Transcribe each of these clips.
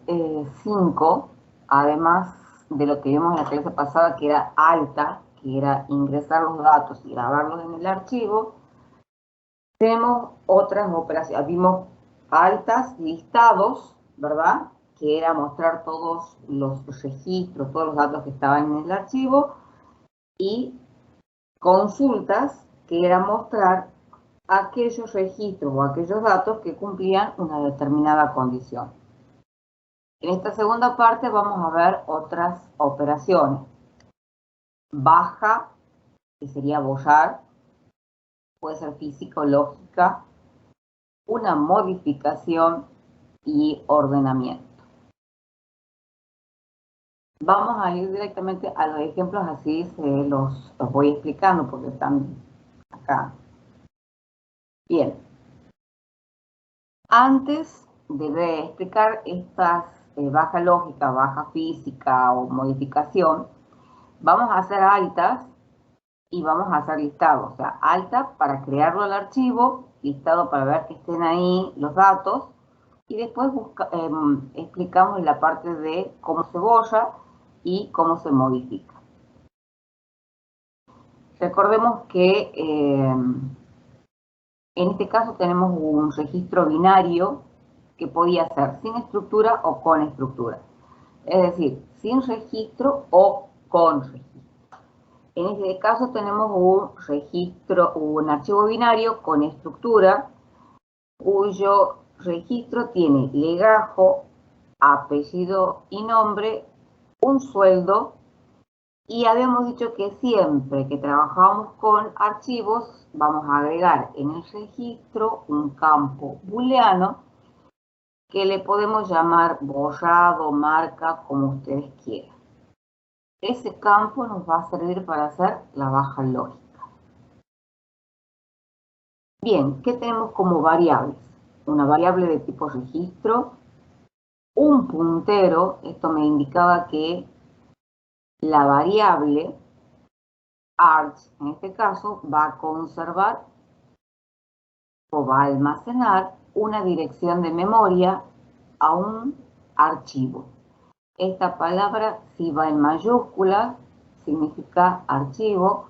5, además de lo que vimos en la clase pasada, que era alta, que era ingresar los datos y grabarlos en el archivo, tenemos otras operaciones. Vimos altas, listados, ¿verdad? Que era mostrar todos los registros, todos los datos que estaban en el archivo, y consultas, que era mostrar aquellos registros o aquellos datos que cumplían una determinada condición. En esta segunda parte vamos a ver otras operaciones. Baja, que sería borrar, puede ser física o lógica, una modificación y ordenamiento. Vamos a ir directamente a los ejemplos, así se los voy explicando porque están acá. Bien. Antes de explicar estas baja lógica, baja física o modificación, vamos a hacer altas y vamos a hacer listados. O sea, alta para crearlo al archivo, listado para ver que estén ahí los datos, y después explicamos la parte de cómo se borra y cómo se modifica. Recordemos que en este caso tenemos un registro binario que podía ser sin estructura o con estructura. Es decir, sin registro o con registro. En este caso tenemos un archivo binario con estructura, cuyo registro tiene legajo, apellido y nombre, un sueldo, y habíamos dicho que siempre que trabajamos con archivos vamos a agregar en el registro un campo booleano que le podemos llamar borrado, marca, como ustedes quieran. Ese campo nos va a servir para hacer la baja lógica. Bien, ¿qué tenemos como variables? Una variable de tipo registro, un puntero, esto me indicaba que la variable arch, en este caso, va a conservar o va a almacenar una dirección de memoria a un archivo. Esta palabra, si va en mayúscula, significa archivo.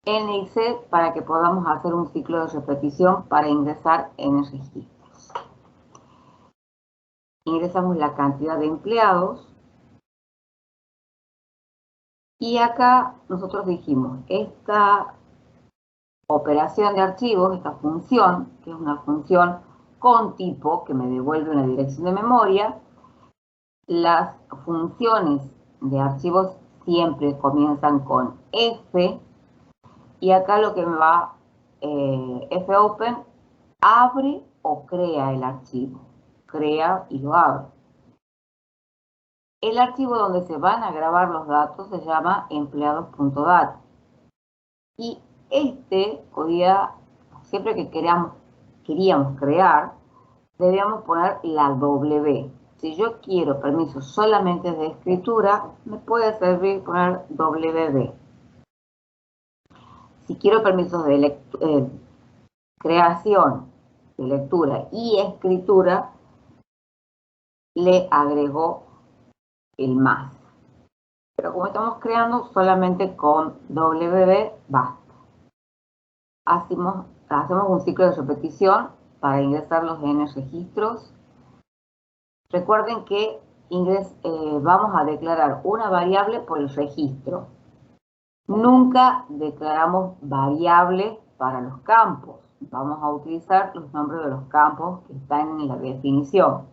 N y C para que podamos hacer un ciclo de repetición para ingresar en el registro. Ingresamos la cantidad de empleados. Y acá nosotros dijimos, esta operación de archivos, esta función, que es una función con tipo que me devuelve una dirección de memoria, las funciones de archivos siempre comienzan con F, y acá lo que me va, fopen, abre o crea el archivo. Crea y lo abre. El archivo donde se van a grabar los datos se llama empleados.dat. Y siempre que queríamos crear, debíamos poner la W. Si yo quiero permisos solamente de escritura, me puede servir poner WD. Si quiero permisos de creación, de lectura y escritura, le agrego el más. Pero como estamos creando, solamente con WD basta. Hacemos un ciclo de repetición para ingresarlos en los registros. Recuerden que vamos a declarar una variable por el registro. Nunca declaramos variables para los campos. Vamos a utilizar los nombres de los campos que están en la definición.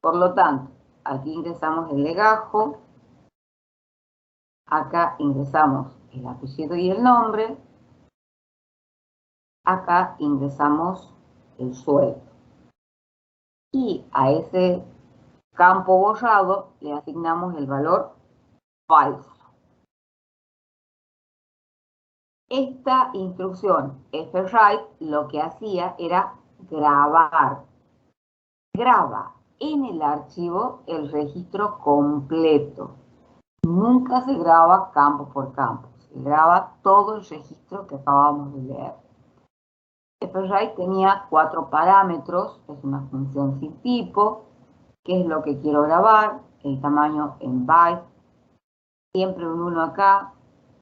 Por lo tanto, aquí ingresamos el legajo. Acá ingresamos el apellido y el nombre. Acá ingresamos el sueldo. Y a ese campo borrado le asignamos el valor falso. Esta instrucción fwrite lo que hacía era grabar. Graba en el archivo el registro completo. Nunca se graba campo por campo. Se graba todo el registro que acabamos de leer. fwrite tenía 4 parámetros. Es una función sin tipo. qué es lo que quiero grabar, el tamaño en bytes, siempre un 1 acá,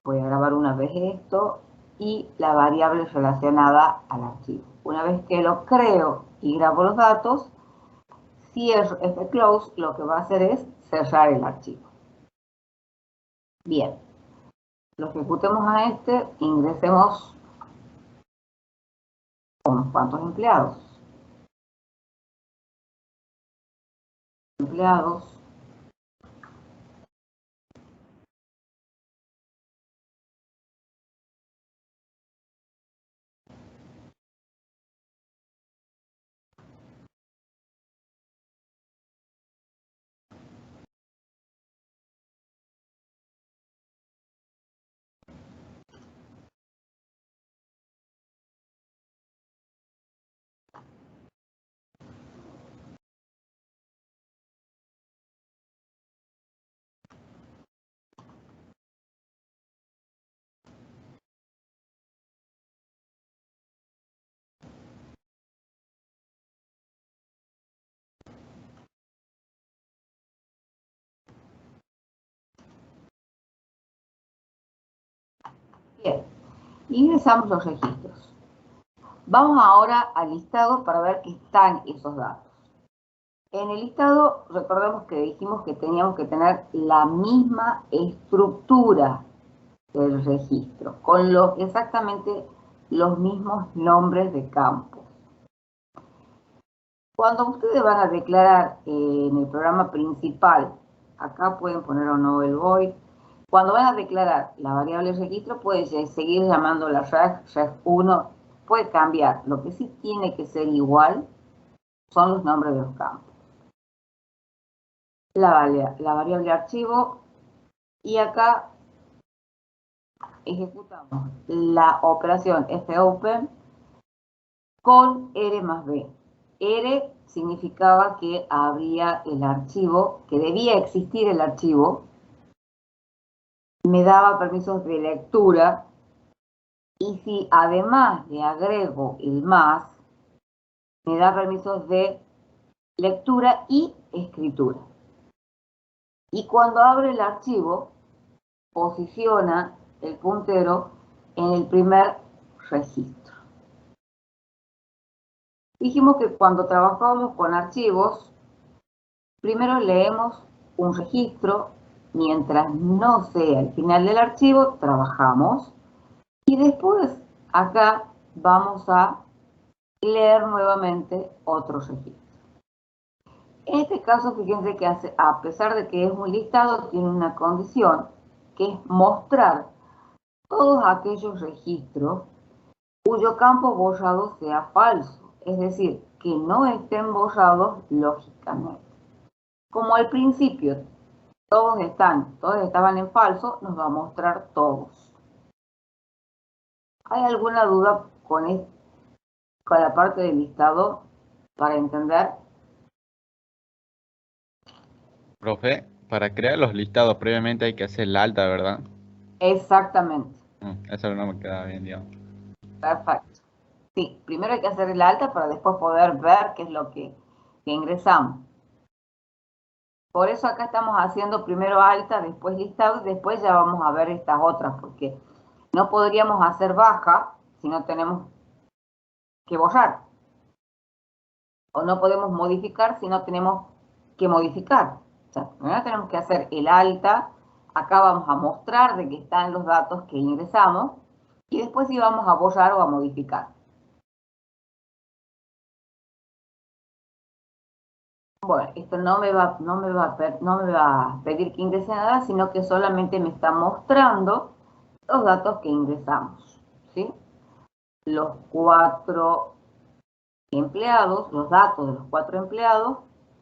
voy a grabar una vez esto, y la variable relacionada al archivo. Una vez que lo creo y grabo los datos, cierro fclose, lo que va a hacer es cerrar el archivo. Bien, lo ejecutemos a este, ingresemos con cuántos empleados. Empleados. Bien, ingresamos los registros. Vamos ahora al listado para ver que están esos datos. En el listado, recordemos que dijimos que teníamos que tener la misma estructura del registro, con exactamente los mismos nombres de campos. Cuando ustedes van a declarar en el programa principal, acá pueden poner o no el void, cuando van a declarar la variable registro, pueden seguir llamándola reg1, puede cambiar. Lo que sí tiene que ser igual son los nombres de los campos. La variable archivo, y acá ejecutamos la operación fopen con R más B. R significaba que había el archivo, que debía existir el archivo, me daba permisos de lectura, y si además le agrego el más, me da permisos de lectura y escritura. Y cuando abre el archivo, posiciona el puntero en el primer registro. Dijimos que cuando trabajamos con archivos, primero leemos un registro, mientras no sea el final del archivo, trabajamos, y después acá vamos a leer nuevamente otro registro. En este caso, fíjense que a pesar de que es un listado, tiene una condición, que es mostrar todos aquellos registros cuyo campo borrado sea falso, es decir, que no estén borrados lógicamente. Como al principio todos estaban en falso, nos va a mostrar todos. ¿Hay alguna duda con la parte del listado para entender? Profe, para crear los listados previamente hay que hacer la alta, ¿verdad? Exactamente. Eso no me queda bien, digamos. Perfecto. Sí, primero hay que hacer el alta para después poder ver qué es lo que ingresamos. Por eso acá estamos haciendo primero alta, después listado, y después ya vamos a ver estas otras, porque no podríamos hacer baja si no tenemos que borrar. O no podemos modificar si no tenemos que modificar. O sea, primero tenemos que hacer el alta, acá vamos a mostrar de que están los datos que ingresamos, y después sí vamos a borrar o a modificar. Bueno, esto no me va a pedir que ingrese nada, sino que solamente me está mostrando los datos que ingresamos, ¿sí? Los 4 empleados, los datos de los 4 empleados,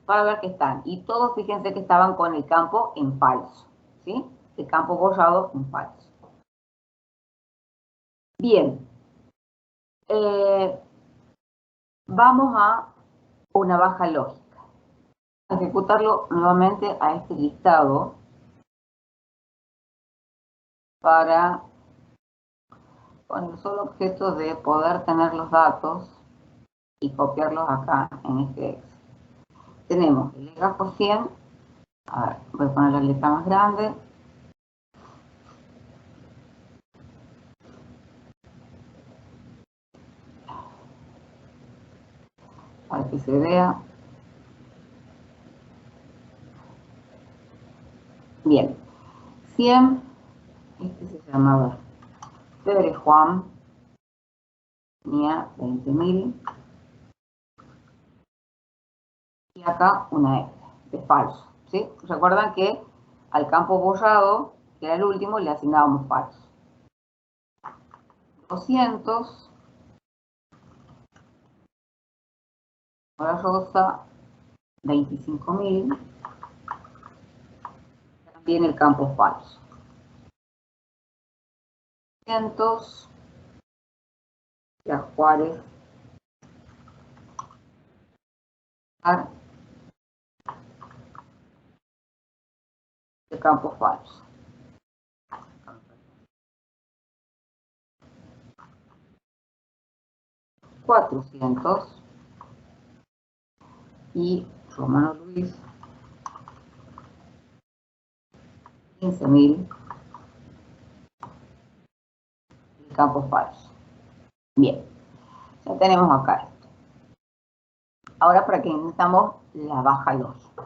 para ver que están. Y todos, fíjense que estaban con el campo en falso, ¿sí? El campo borrado en falso. Bien. Vamos a una baja lógica. Ejecutarlo nuevamente a este listado para, con el solo objeto de poder tener los datos y copiarlos acá en este Excel. tenemos el legajo 100, a ver, voy a poner la letra más grande. Para que se vea. Bien, 100, este se llamaba Pedro Juan, tenía 20.000. Y acá una F, de falso, ¿sí? Recuerdan que al campo borrado, que era el último, le asignábamos falso. 200, ahora rosa, 25.000, también el campo falso. 200, ya Juárez, el campo falso. 400 y Romano Luis, 15.000, el campo falso. Bien, ya tenemos acá esto. Ahora para que necesitamos la baja lógica.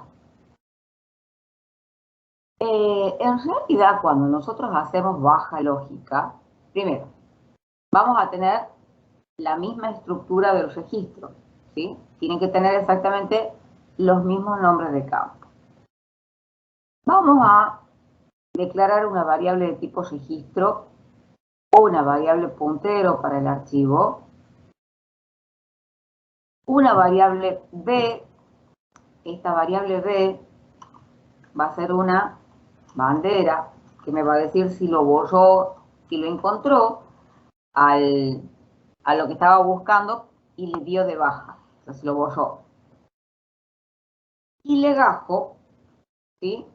En realidad, cuando nosotros hacemos baja lógica, primero, vamos a tener la misma estructura del registro, ¿sí? Tienen que tener exactamente los mismos nombres de campo. Vamos a declarar una variable de tipo registro o una variable puntero para el archivo, una variable B. Esta variable B va a ser una bandera que me va a decir si lo borró, si lo encontró a lo que estaba buscando y le dio de baja, o sea, se lo borró. Y legajo, ¿sí?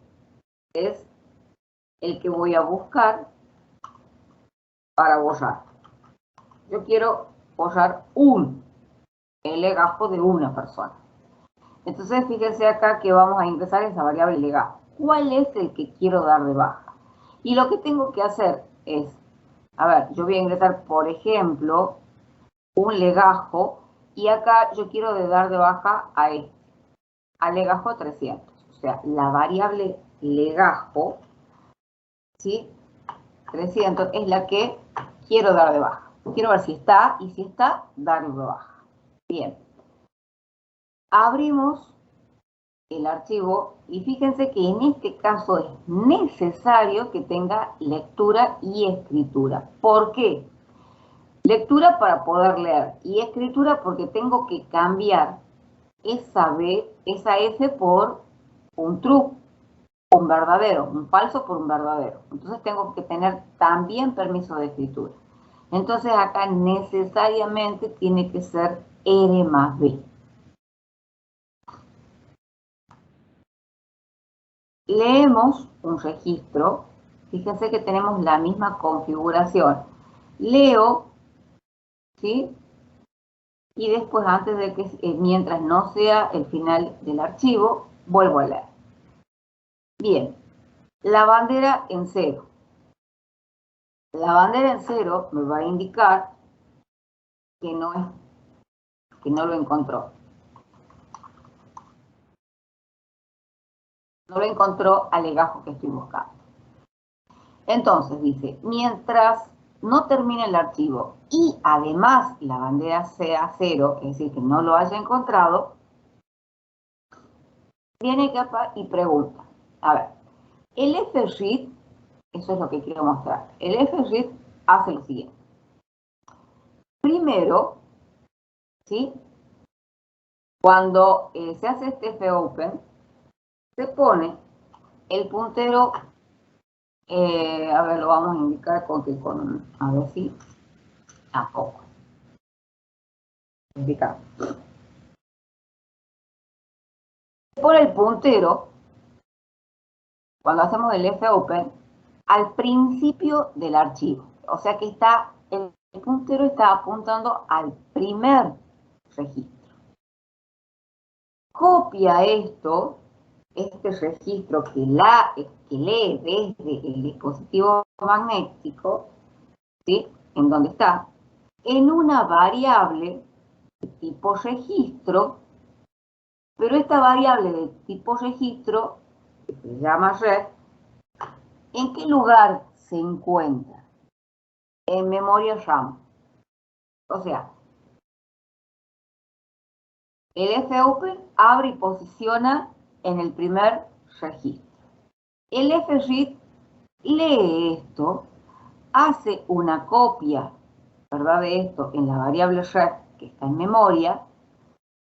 Es el que voy a buscar para borrar. Yo quiero borrar el legajo de una persona. Entonces, fíjense acá que vamos a ingresar esa variable legajo. ¿Cuál es el que quiero dar de baja? Y lo que tengo que hacer es, a ver, yo voy a ingresar, por ejemplo, un legajo, y acá yo quiero dar de baja a este, al legajo 300. O sea, la variable legajo, ¿sí? 300 es la que quiero dar de baja. Quiero ver si está, y si está, darle de baja. Bien. Abrimos el archivo y fíjense que en este caso es necesario que tenga lectura y escritura. ¿Por qué? Lectura para poder leer y escritura porque tengo que cambiar esa F por un true, un verdadero, un falso por un verdadero. Entonces tengo que tener también permiso de escritura. Entonces acá necesariamente tiene que ser R más B. Leemos un registro, fíjense que tenemos la misma configuración. Leo, ¿sí? Y después, antes de que, mientras no sea el final del archivo, vuelvo a leer. Bien, la bandera en 0. La bandera en 0 me va a indicar que no lo encontró. No lo encontró al legajo que estoy buscando. Entonces dice, mientras no termine el archivo y además la bandera sea 0, es decir, que no lo haya encontrado, viene acá y pregunta. A ver, el fread, eso es lo que quiero mostrar. El fread hace lo siguiente. Primero, ¿sí? Cuando se hace este fopen, se pone el puntero, a ver, lo vamos a indicar a ver si, tampoco. Indicar. Se pone el puntero, cuando hacemos el fopen, al principio del archivo. O sea que el puntero está apuntando al primer registro. copia este registro que lee desde el dispositivo magnético, ¿sí? En donde está, en una variable de tipo registro, pero esta variable de tipo registro, que se llama ref, ¿en qué lugar se encuentra? En memoria RAM. O sea, el fopen abre y posiciona en el primer registro. El fread lee esto, hace una copia, ¿verdad?, de esto en la variable ref que está en memoria,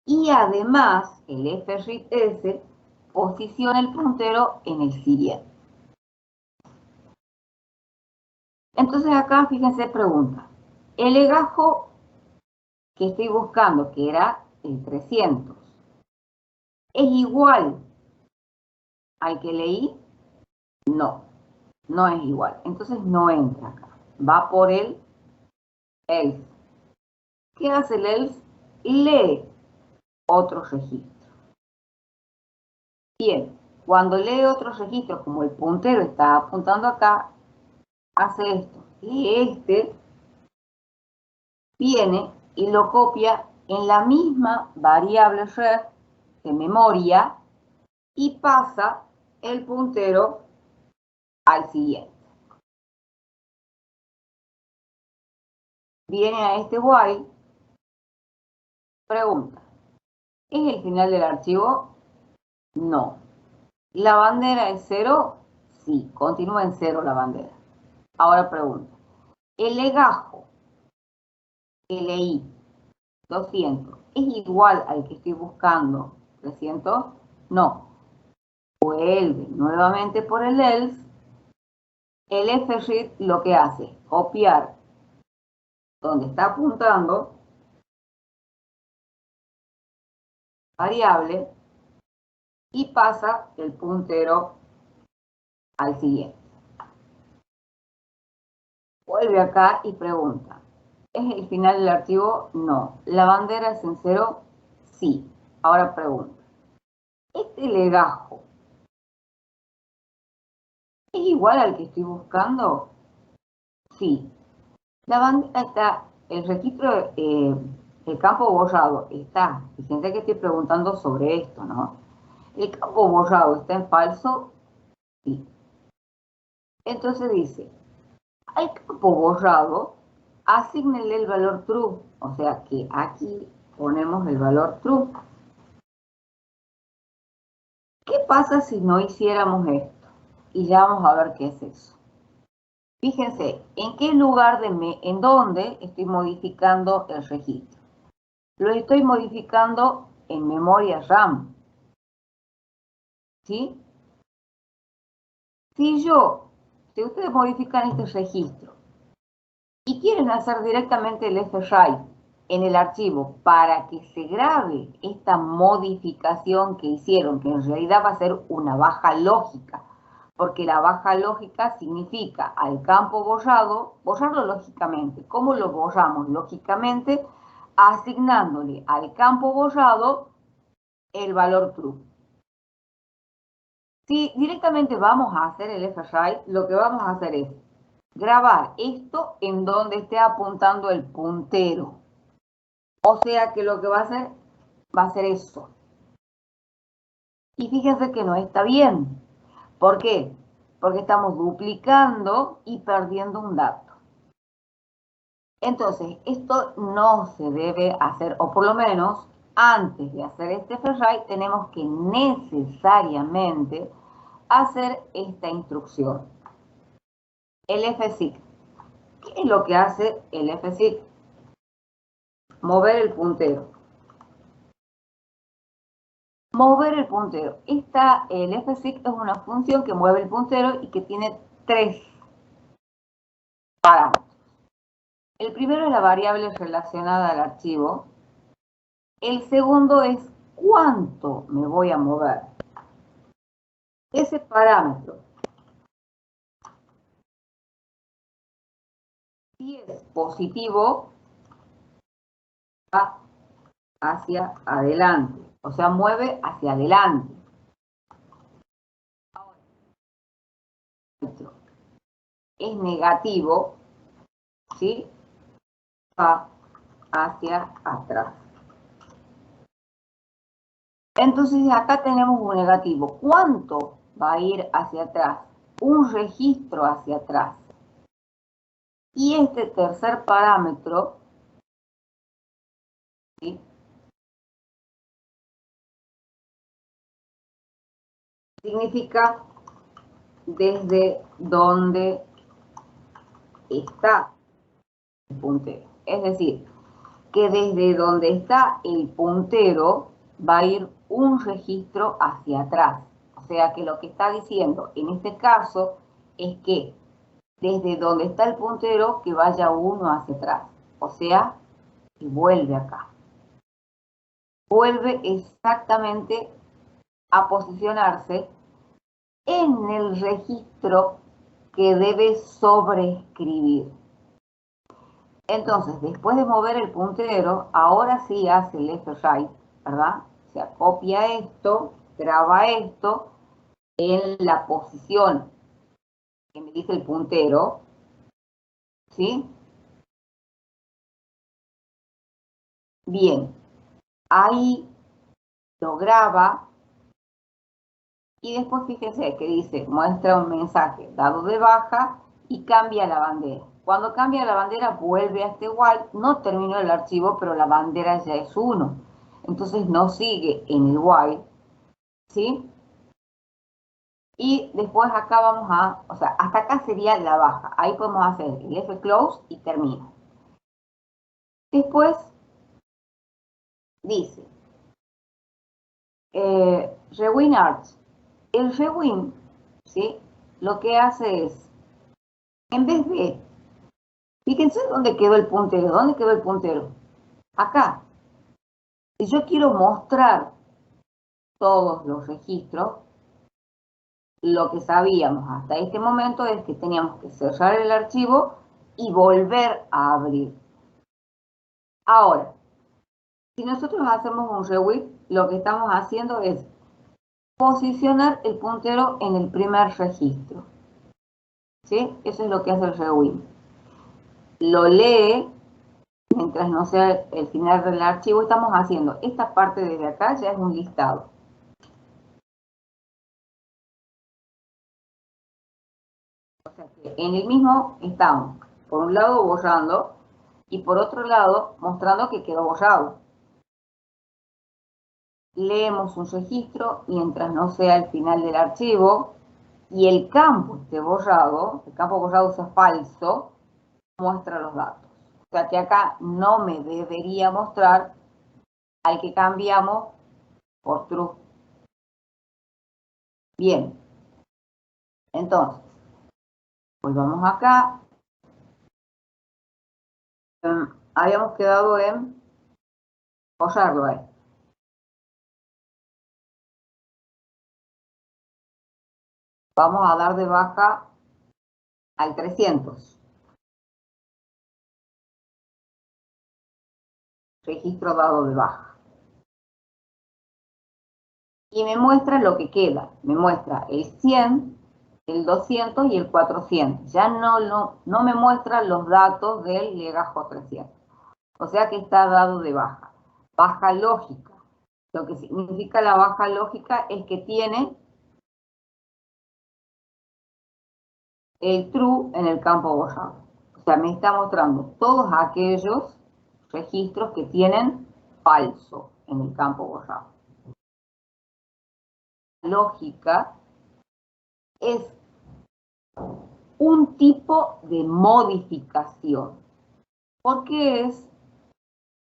y además el fread S posiciona el puntero en el siguiente. Entonces acá, fíjense, pregunta. El legajo que estoy buscando, que era el 300, ¿es igual al que leí? No, no es igual. Entonces no entra acá. Va por el else. ¿Qué hace el else? Lee otro registro. Bien, cuando lee otro registro, como el puntero está apuntando acá, hace esto. Lee este, viene y lo copia en la misma variable ref de memoria y pasa el puntero al siguiente. Viene a este while, pregunta, ¿es el final del archivo? No. ¿La bandera es 0? Sí, continúa en 0 la bandera. Ahora pregunta, ¿el legajo que leí 200 es igual al que estoy buscando 300? No. Vuelve nuevamente por el else. El fread lo que hace es copiar donde está apuntando variable y pasa el puntero al siguiente. Vuelve acá y pregunta, ¿es el final del archivo? No. ¿La bandera es en 0? Sí. Ahora pregunta, ¿este legajo es igual al que estoy buscando? Sí. La bandera está, el registro, el campo borrado está. Fíjense que estoy preguntando sobre esto, ¿no? ¿El campo borrado está en falso? Sí. Entonces dice, al campo borrado, asígnele el valor true. O sea que aquí ponemos el valor true. ¿Qué pasa si no hiciéramos esto? Y ya vamos a ver qué es eso. Fíjense, ¿en qué lugar en dónde estoy modificando el registro? Lo estoy modificando en memoria RAM. ¿Sí? Si ustedes modifican este registro y quieren hacer directamente el FWrite en el archivo para que se grabe esta modificación que hicieron, que en realidad va a ser una baja lógica, porque la baja lógica significa al campo borrado, borrarlo lógicamente. ¿Cómo lo borramos lógicamente? Asignándole al campo borrado el valor true. Si directamente vamos a hacer el FWrite, lo que vamos a hacer es grabar esto en donde esté apuntando el puntero. O sea que lo que va a ser eso. Y fíjense que no está bien. ¿Por qué? Porque estamos duplicando y perdiendo un dato. Entonces, esto no se debe hacer, o por lo menos, antes de hacer este FWrite, tenemos que necesariamente hacer esta instrucción. El fseek. ¿Qué es lo que hace el fseek? Mover el puntero. Mover el puntero. El fseek es una función que mueve el puntero y que tiene 3 parámetros. El primero es la variable relacionada al archivo. El segundo es cuánto me voy a mover. Ese parámetro, si es positivo, va hacia adelante. O sea, mueve hacia adelante. Ahora, es negativo, ¿sí? Va hacia atrás. Entonces acá tenemos un negativo. ¿Cuánto va a ir hacia atrás? Un registro hacia atrás. Y este tercer parámetro, ¿sí?, significa desde donde está el puntero. Es decir, que desde donde está el puntero va a ir un registro hacia atrás. O sea que lo que está diciendo en este caso es que desde donde está el puntero que vaya uno hacia atrás. O sea, que vuelve acá. Vuelve exactamente a posicionarse en el registro que debe sobreescribir. Entonces, después de mover el puntero, ahora sí hace el F-Write, ¿verdad? O sea, copia esto, graba esto en la posición que me dice el puntero, ¿sí? Bien, ahí lo graba y después fíjese que dice, muestra un mensaje dado de baja y cambia la bandera. Cuando cambia la bandera vuelve a este while, no terminó el archivo, pero la bandera ya es 1. Entonces no sigue en el while, ¿sí? Y después acá vamos a, o sea, hasta acá sería la baja. Ahí podemos hacer el F-close y termina. Después dice, rewind arch. El rewind, ¿sí?, lo que hace es, en vez de, fíjense dónde quedó el puntero. ¿Dónde quedó el puntero? Acá. Si yo quiero mostrar todos los registros, lo que sabíamos hasta este momento es que teníamos que cerrar el archivo y volver a abrir. Ahora, si nosotros hacemos un rewind, lo que estamos haciendo es posicionar el puntero en el primer registro, ¿sí? Eso es lo que hace el rewind. Lo lee mientras no sea el final del archivo. Estamos haciendo esta parte desde acá, ya es un listado. O sea que en el mismo estamos, por un lado borrando y por otro lado mostrando que quedó borrado. Leemos un registro mientras no sea el final del archivo y el campo esté borrado, el campo borrado sea falso, muestra los datos. O sea que acá no me debería mostrar al que cambiamos por true. Bien, entonces, volvamos acá. Habíamos quedado en borrarlo ahí. Vamos a dar de baja al 300. Registro dado de baja. Y me muestra lo que queda. Me muestra el 100, el 200 y el 400. Ya no me muestra los datos del legajo 300. O sea que está dado de baja. Baja lógica. Lo que significa la baja lógica es que tiene el true en el campo borrado. O sea, me está mostrando todos aquellos registros que tienen falso en el campo borrado. Lógica es un tipo de modificación. ¿Por qué es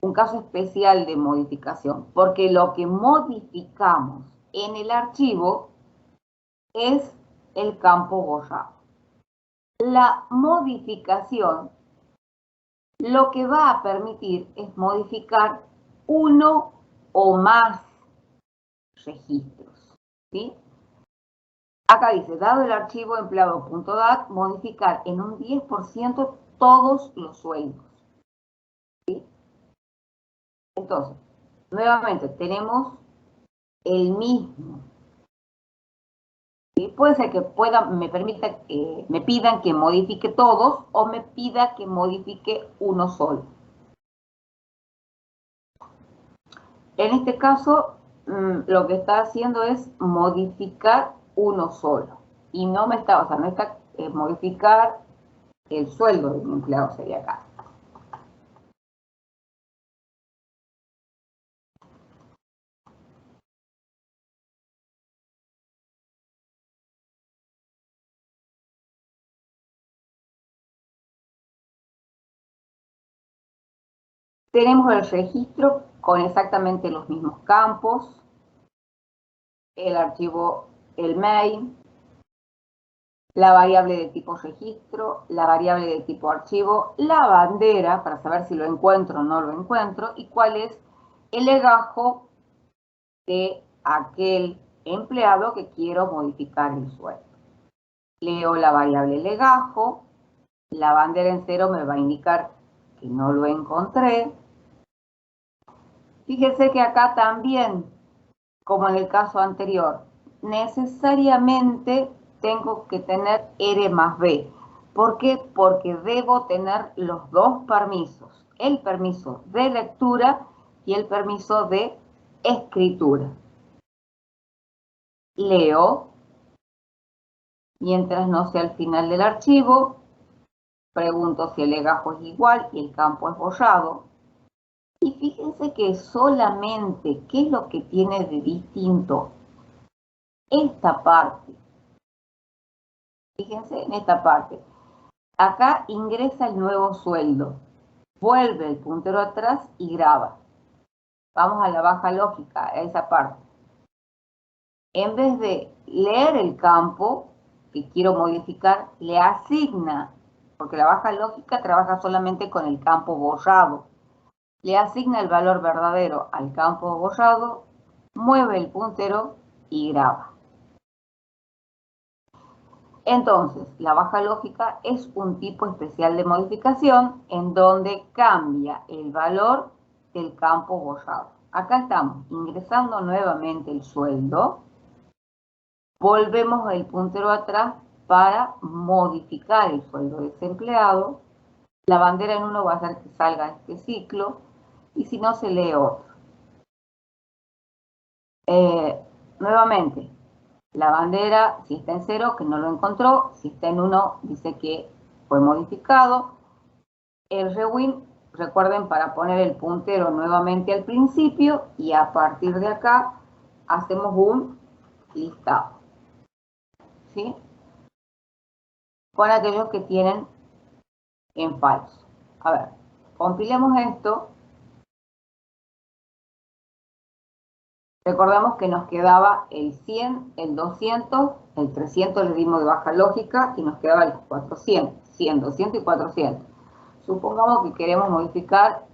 un caso especial de modificación? Porque lo que modificamos en el archivo es el campo borrado. La modificación lo que va a permitir es modificar uno o más registros, ¿sí? Acá dice, dado el archivo empleado .dat, modificar en un 10% todos los sueldos, ¿sí? Entonces, nuevamente tenemos el mismo. ¿Sí? Puede ser que me pidan que modifique todos o me pida que modifique uno solo. En este caso, lo que está haciendo es modificar uno solo. Y no está modificar el sueldo del empleado sería acá. Tenemos el registro con exactamente los mismos campos, el archivo, el main, la variable de tipo registro, la variable de tipo archivo, la bandera para saber si lo encuentro o no lo encuentro y cuál es el legajo de aquel empleado que quiero modificar el sueldo. Leo la variable legajo, la bandera en cero me va a indicar que no lo encontré. Fíjese que acá también, como en el caso anterior, necesariamente tengo que tener R más B. ¿Por qué? Porque debo tener los dos permisos, el permiso de lectura y el permiso de escritura. Leo, mientras no sea el final del archivo, pregunto si el legajo es igual y el campo es borrado. Y fíjense que solamente, ¿qué es lo que tiene de distinto? Esta parte. Fíjense en esta parte. Acá ingresa el nuevo sueldo. Vuelve el puntero atrás y graba. Vamos a la baja lógica, a esa parte. En vez de leer el campo que quiero modificar, le asigna, porque la baja lógica trabaja solamente con el campo borrado. Le asigna el valor verdadero al campo borrado, mueve el puntero y graba. Entonces, la baja lógica es un tipo especial de modificación en donde cambia el valor del campo borrado. Acá estamos ingresando nuevamente el sueldo, volvemos el puntero atrás para modificar el sueldo desempleado. La bandera en uno va a hacer que salga este ciclo y si no se lee otro. Nuevamente, la bandera, si está en 0, que no lo encontró. Si está en 1, dice que fue modificado. El rewind, recuerden, para poner el puntero nuevamente al principio y a partir de acá hacemos un listado. ¿Sí? Con aquellos que tienen en falso. A ver, compilemos esto. Recordemos que nos quedaba el 100, el 200, el 300 le dimos de baja lógica y nos quedaba el 400, 100, 200 y 400. Supongamos que queremos modificar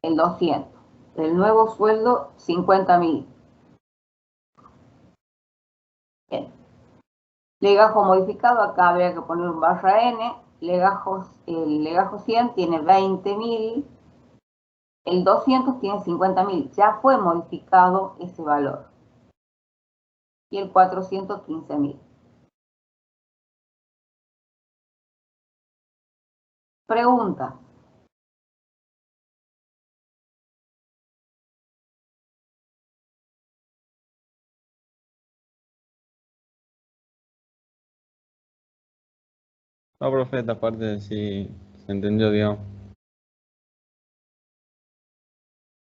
el 200. El nuevo sueldo, 50.000. Bien. Legajo modificado, acá habría que poner un barra N. El legajo 100 tiene 20.000. El 200 tiene 50.000. Ya fue modificado ese valor. Y el 400, 15.000. Pregunta. No, profe, esta parte sí se entendió, digamos.